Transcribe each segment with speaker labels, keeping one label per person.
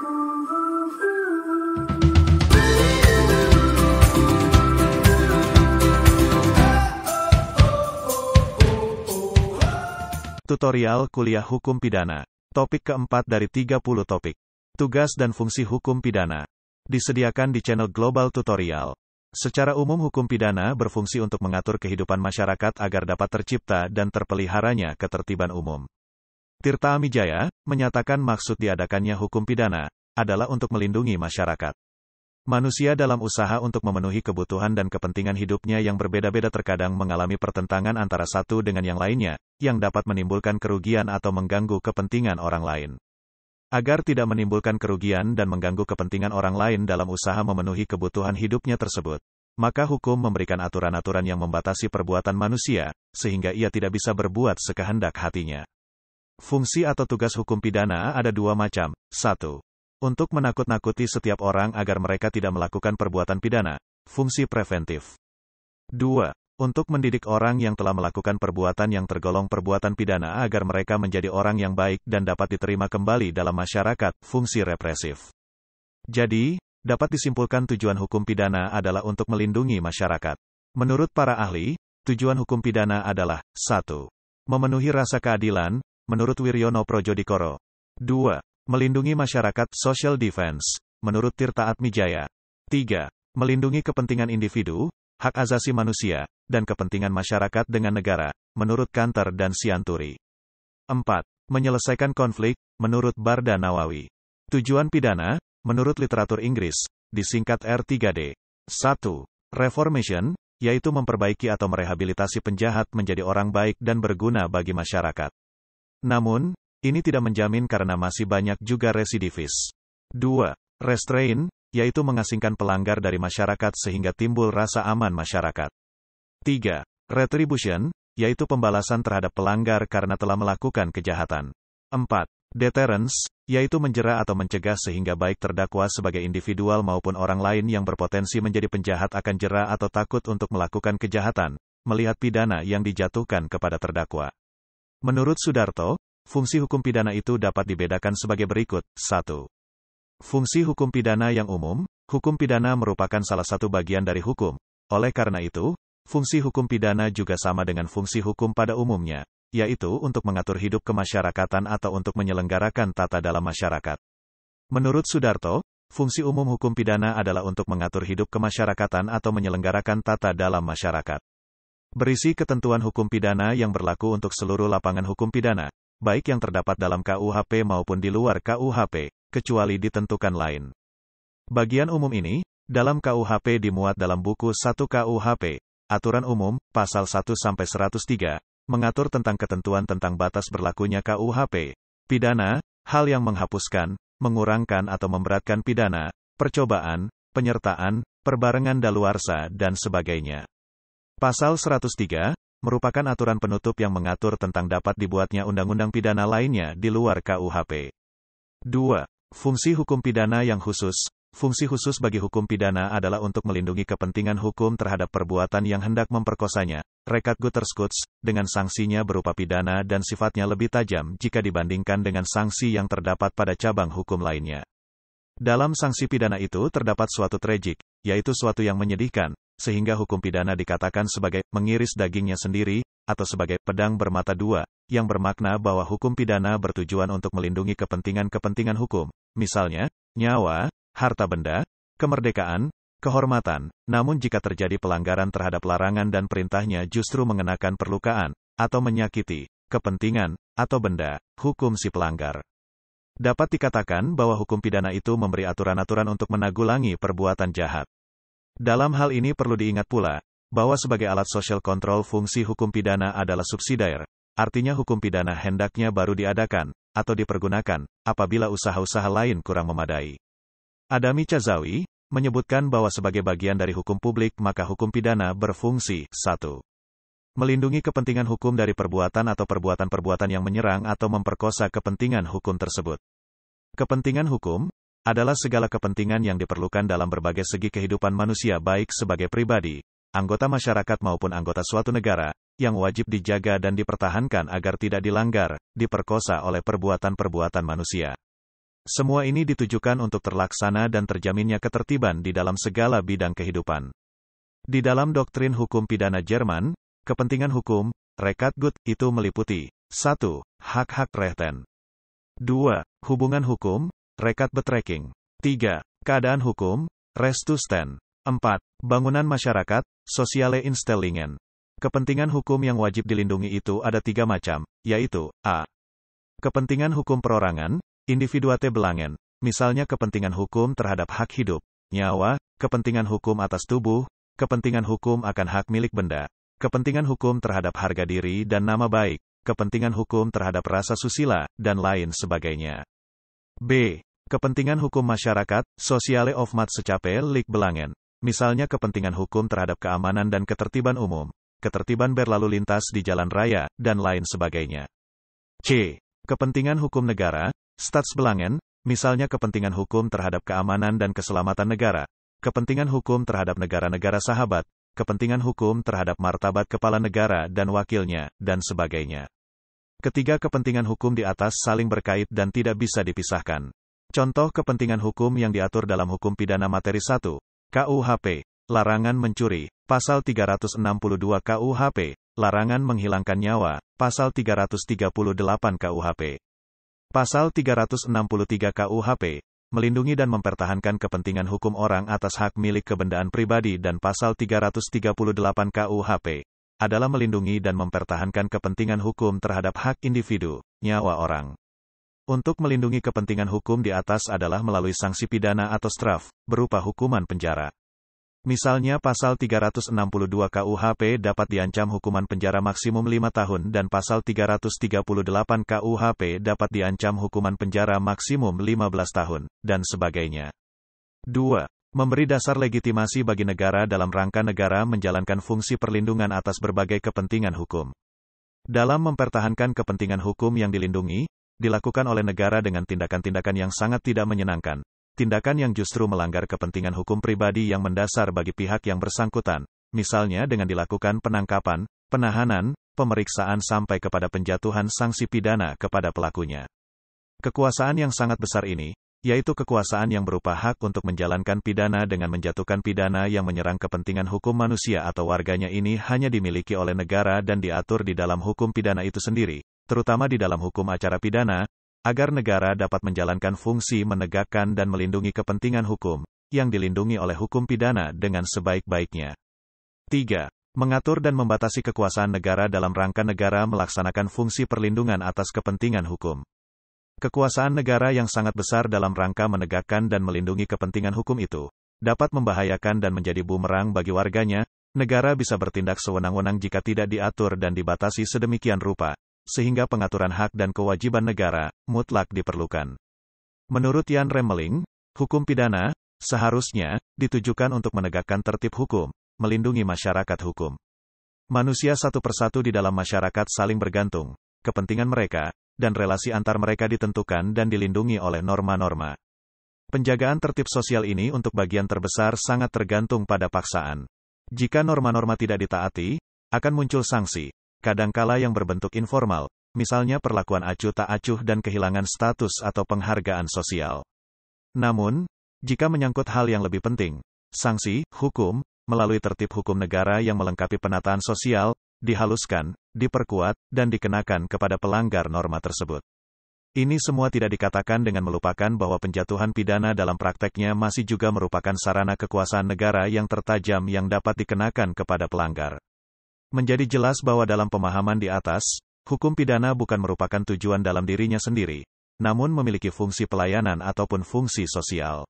Speaker 1: Tutorial Kuliah Hukum Pidana. Topik keempat dari 30 topik. Tugas dan fungsi hukum pidana. Disediakan di channel Global Tutorial. Secara umum hukum pidana berfungsi untuk mengatur kehidupan masyarakat agar dapat tercipta dan terpeliharanya ketertiban umum. Tirta Amijaya menyatakan maksud diadakannya hukum pidana adalah untuk melindungi masyarakat. Manusia dalam usaha untuk memenuhi kebutuhan dan kepentingan hidupnya yang berbeda-beda terkadang mengalami pertentangan antara satu dengan yang lainnya, yang dapat menimbulkan kerugian atau mengganggu kepentingan orang lain. Agar tidak menimbulkan kerugian dan mengganggu kepentingan orang lain dalam usaha memenuhi kebutuhan hidupnya tersebut, maka hukum memberikan aturan-aturan yang membatasi perbuatan manusia, sehingga ia tidak bisa berbuat sekehendak hatinya. Fungsi atau tugas hukum pidana ada dua macam. 1. Untuk menakut-nakuti setiap orang agar mereka tidak melakukan perbuatan pidana, fungsi preventif. 2. Untuk mendidik orang yang telah melakukan perbuatan yang tergolong perbuatan pidana agar mereka menjadi orang yang baik dan dapat diterima kembali dalam masyarakat, fungsi represif. Jadi, dapat disimpulkan tujuan hukum pidana adalah untuk melindungi masyarakat. Menurut para ahli, tujuan hukum pidana adalah 1. Memenuhi rasa keadilan, menurut Wiryono Projodikoro. 2. Melindungi masyarakat, social defense, menurut Tirta Atmijaya. 3. Melindungi kepentingan individu, hak asasi manusia, dan kepentingan masyarakat dengan negara, menurut Kanter dan Sianturi. 4. Menyelesaikan konflik, menurut Barda Nawawi. Tujuan pidana, menurut literatur Inggris, disingkat R3D. 1. Reformation, yaitu memperbaiki atau merehabilitasi penjahat menjadi orang baik dan berguna bagi masyarakat. Namun, ini tidak menjamin karena masih banyak juga residivis. 2. Restrain, yaitu mengasingkan pelanggar dari masyarakat sehingga timbul rasa aman masyarakat. 3. Retribution, yaitu pembalasan terhadap pelanggar karena telah melakukan kejahatan. 4. Deterrence, yaitu menjera atau mencegah sehingga baik terdakwa sebagai individual maupun orang lain yang berpotensi menjadi penjahat akan jera atau takut untuk melakukan kejahatan, melihat pidana yang dijatuhkan kepada terdakwa. Menurut Sudarto, fungsi hukum pidana itu dapat dibedakan sebagai berikut. 1. Fungsi hukum pidana yang umum. Hukum pidana merupakan salah satu bagian dari hukum. Oleh karena itu, fungsi hukum pidana juga sama dengan fungsi hukum pada umumnya, yaitu untuk mengatur hidup kemasyarakatan atau untuk menyelenggarakan tata dalam masyarakat. Menurut Sudarto, fungsi umum hukum pidana adalah untuk mengatur hidup kemasyarakatan atau menyelenggarakan tata dalam masyarakat. Berisi ketentuan hukum pidana yang berlaku untuk seluruh lapangan hukum pidana, baik yang terdapat dalam KUHP maupun di luar KUHP, kecuali ditentukan lain. Bagian umum ini, dalam KUHP dimuat dalam buku 1 KUHP, Aturan Umum, pasal 1-103, mengatur tentang ketentuan tentang batas berlakunya KUHP, pidana, hal yang menghapuskan, mengurangkan atau memberatkan pidana, percobaan, penyertaan, perbarengan daluarsa, dan sebagainya. Pasal 103, merupakan aturan penutup yang mengatur tentang dapat dibuatnya undang-undang pidana lainnya di luar KUHP. 2. Fungsi hukum pidana yang khusus. Fungsi khusus bagi hukum pidana adalah untuk melindungi kepentingan hukum terhadap perbuatan yang hendak memperkosanya, rekat guterskuts, dengan sanksinya berupa pidana dan sifatnya lebih tajam jika dibandingkan dengan sanksi yang terdapat pada cabang hukum lainnya. Dalam sanksi pidana itu terdapat suatu tragik, yaitu suatu yang menyedihkan, sehingga hukum pidana dikatakan sebagai mengiris dagingnya sendiri, atau sebagai pedang bermata dua, yang bermakna bahwa hukum pidana bertujuan untuk melindungi kepentingan-kepentingan hukum, misalnya, nyawa, harta benda, kemerdekaan, kehormatan, namun jika terjadi pelanggaran terhadap larangan dan perintahnya justru mengenakan perlukaan, atau menyakiti, kepentingan, atau benda, hukum si pelanggar. Dapat dikatakan bahwa hukum pidana itu memberi aturan-aturan untuk menanggulangi perbuatan jahat. Dalam hal ini perlu diingat pula, bahwa sebagai alat social control fungsi hukum pidana adalah subsidiar, artinya hukum pidana hendaknya baru diadakan, atau dipergunakan, apabila usaha-usaha lain kurang memadai. Adami Chazawi menyebutkan bahwa sebagai bagian dari hukum publik maka hukum pidana berfungsi, 1. Melindungi kepentingan hukum dari perbuatan atau perbuatan-perbuatan yang menyerang atau memperkosa kepentingan hukum tersebut. Kepentingan hukum adalah segala kepentingan yang diperlukan dalam berbagai segi kehidupan manusia baik sebagai pribadi, anggota masyarakat maupun anggota suatu negara, yang wajib dijaga dan dipertahankan agar tidak dilanggar, diperkosa oleh perbuatan-perbuatan manusia. Semua ini ditujukan untuk terlaksana dan terjaminnya ketertiban di dalam segala bidang kehidupan. Di dalam doktrin hukum pidana Jerman, kepentingan hukum, Rechtsgut, itu meliputi 1. Hak-hak rechten. 2. Hubungan hukum, Rechtsbetrekking. 3. Keadaan hukum, Rechtszustand. 4. Bangunan masyarakat, Soziale Instellingen. Kepentingan hukum yang wajib dilindungi itu ada 3 macam, yaitu a. Kepentingan hukum perorangan, Individuate Belangen, misalnya kepentingan hukum terhadap hak hidup, nyawa, kepentingan hukum atas tubuh, kepentingan hukum akan hak milik benda, kepentingan hukum terhadap harga diri dan nama baik, kepentingan hukum terhadap rasa susila, dan lain sebagainya. B. Kepentingan hukum masyarakat, Soziale Overmaatschappelijk Belangen, misalnya kepentingan hukum terhadap keamanan dan ketertiban umum, ketertiban berlalu lintas di jalan raya, dan lain sebagainya. C. Kepentingan hukum negara, Staatsbelangen, misalnya kepentingan hukum terhadap keamanan dan keselamatan negara, kepentingan hukum terhadap negara-negara sahabat, kepentingan hukum terhadap martabat kepala negara dan wakilnya, dan sebagainya. Ketiga kepentingan hukum di atas saling berkait dan tidak bisa dipisahkan. Contoh kepentingan hukum yang diatur dalam hukum pidana materi 1, KUHP, larangan mencuri, pasal 362 KUHP, larangan menghilangkan nyawa, pasal 338 KUHP. Pasal 363 KUHP, melindungi dan mempertahankan kepentingan hukum orang atas hak milik kebendaan pribadi dan pasal 338 KUHP, adalah melindungi dan mempertahankan kepentingan hukum terhadap hak individu, nyawa orang. Untuk melindungi kepentingan hukum di atas adalah melalui sanksi pidana atau straf, berupa hukuman penjara. Misalnya pasal 362 KUHP dapat diancam hukuman penjara maksimum 5 tahun dan pasal 338 KUHP dapat diancam hukuman penjara maksimum 15 tahun, dan sebagainya. 2. Memberi dasar legitimasi bagi negara dalam rangka negara menjalankan fungsi perlindungan atas berbagai kepentingan hukum. Dalam mempertahankan kepentingan hukum yang dilindungi, dilakukan oleh negara dengan tindakan-tindakan yang sangat tidak menyenangkan. Tindakan yang justru melanggar kepentingan hukum pribadi yang mendasar bagi pihak yang bersangkutan, misalnya dengan dilakukan penangkapan, penahanan, pemeriksaan sampai kepada penjatuhan sanksi pidana kepada pelakunya. Kekuasaan yang sangat besar ini, yaitu kekuasaan yang berupa hak untuk menjalankan pidana dengan menjatuhkan pidana yang menyerang kepentingan hukum manusia atau warganya ini hanya dimiliki oleh negara dan diatur di dalam hukum pidana itu sendiri, terutama di dalam hukum acara pidana, agar negara dapat menjalankan fungsi menegakkan dan melindungi kepentingan hukum, yang dilindungi oleh hukum pidana dengan sebaik-baiknya. 3. Mengatur dan membatasi kekuasaan negara dalam rangka negara melaksanakan fungsi perlindungan atas kepentingan hukum. Kekuasaan negara yang sangat besar dalam rangka menegakkan dan melindungi kepentingan hukum itu, dapat membahayakan dan menjadi bumerang bagi warganya. Negara bisa bertindak sewenang-wenang jika tidak diatur dan dibatasi sedemikian rupa, sehingga pengaturan hak dan kewajiban negara, mutlak diperlukan. Menurut Jan Remmeling, hukum pidana, seharusnya, ditujukan untuk menegakkan tertib hukum, melindungi masyarakat hukum. Manusia satu persatu di dalam masyarakat saling bergantung, kepentingan mereka, dan relasi antar mereka ditentukan dan dilindungi oleh norma-norma. Penjagaan tertib sosial ini untuk bagian terbesar sangat tergantung pada paksaan. Jika norma-norma tidak ditaati, akan muncul sanksi, kadangkala yang berbentuk informal, misalnya perlakuan acuh tak acuh dan kehilangan status atau penghargaan sosial. Namun, jika menyangkut hal yang lebih penting, sanksi, hukum, melalui tertib hukum negara yang melengkapi penataan sosial, dihaluskan, diperkuat, dan dikenakan kepada pelanggar norma tersebut. Ini semua tidak dikatakan dengan melupakan bahwa penjatuhan pidana dalam prakteknya masih juga merupakan sarana kekuasaan negara yang tertajam yang dapat dikenakan kepada pelanggar. Menjadi jelas bahwa dalam pemahaman di atas, hukum pidana bukan merupakan tujuan dalam dirinya sendiri, namun memiliki fungsi pelayanan ataupun fungsi sosial.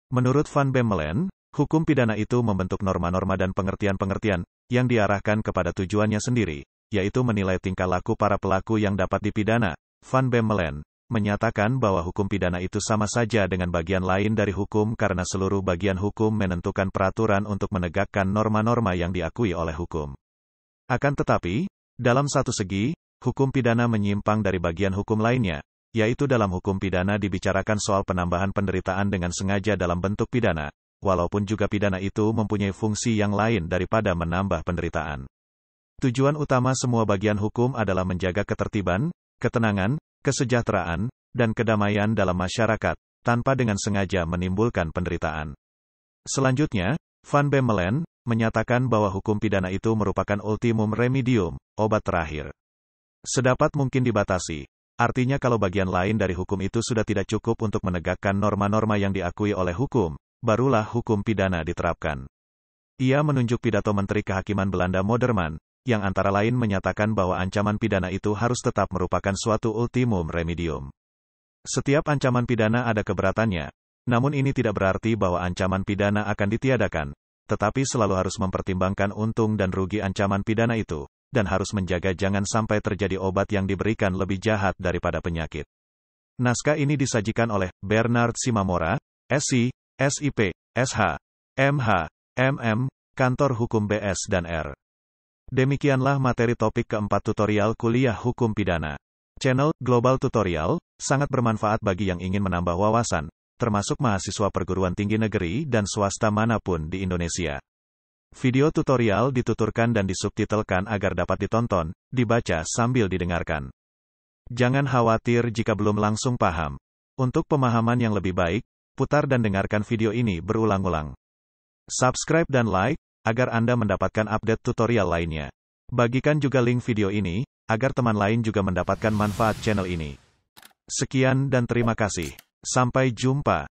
Speaker 1: Menurut Van Bemmelen, hukum pidana itu membentuk norma-norma dan pengertian-pengertian, yang diarahkan kepada tujuannya sendiri, yaitu menilai tingkah laku para pelaku yang dapat dipidana. Van Bemmelen menyatakan bahwa hukum pidana itu sama saja dengan bagian lain dari hukum karena seluruh bagian hukum menentukan peraturan untuk menegakkan norma-norma yang diakui oleh hukum. Akan tetapi, dalam satu segi, hukum pidana menyimpang dari bagian hukum lainnya, yaitu dalam hukum pidana dibicarakan soal penambahan penderitaan dengan sengaja dalam bentuk pidana, walaupun juga pidana itu mempunyai fungsi yang lain daripada menambah penderitaan. Tujuan utama semua bagian hukum adalah menjaga ketertiban, ketenangan, kesejahteraan, dan kedamaian dalam masyarakat, tanpa dengan sengaja menimbulkan penderitaan. Selanjutnya, Van Bemmelen menyatakan bahwa hukum pidana itu merupakan ultimum remedium, obat terakhir. Sedapat mungkin dibatasi. Artinya kalau bagian lain dari hukum itu sudah tidak cukup untuk menegakkan norma-norma yang diakui oleh hukum, barulah hukum pidana diterapkan. Ia menunjuk pidato Menteri Kehakiman Belanda Moderman, yang antara lain menyatakan bahwa ancaman pidana itu harus tetap merupakan suatu ultimum remedium. Setiap ancaman pidana ada keberatannya, namun ini tidak berarti bahwa ancaman pidana akan ditiadakan, tetapi selalu harus mempertimbangkan untung dan rugi ancaman pidana itu, dan harus menjaga jangan sampai terjadi obat yang diberikan lebih jahat daripada penyakit. Naskah ini disajikan oleh Bernard Simamora, SC, SIP, SH, MH, MM, Kantor Hukum BS dan R. Demikianlah materi topik keempat tutorial kuliah hukum pidana. Channel Global Tutorial sangat bermanfaat bagi yang ingin menambah wawasan, termasuk mahasiswa perguruan tinggi negeri dan swasta manapun di Indonesia. Video tutorial dituturkan dan disubtitelkan agar dapat ditonton, dibaca sambil didengarkan. Jangan khawatir jika belum langsung paham. Untuk pemahaman yang lebih baik, putar dan dengarkan video ini berulang-ulang. Subscribe dan like, agar Anda mendapatkan update tutorial lainnya. Bagikan juga link video ini, agar teman lain juga mendapatkan manfaat channel ini. Sekian dan terima kasih. Sampai jumpa.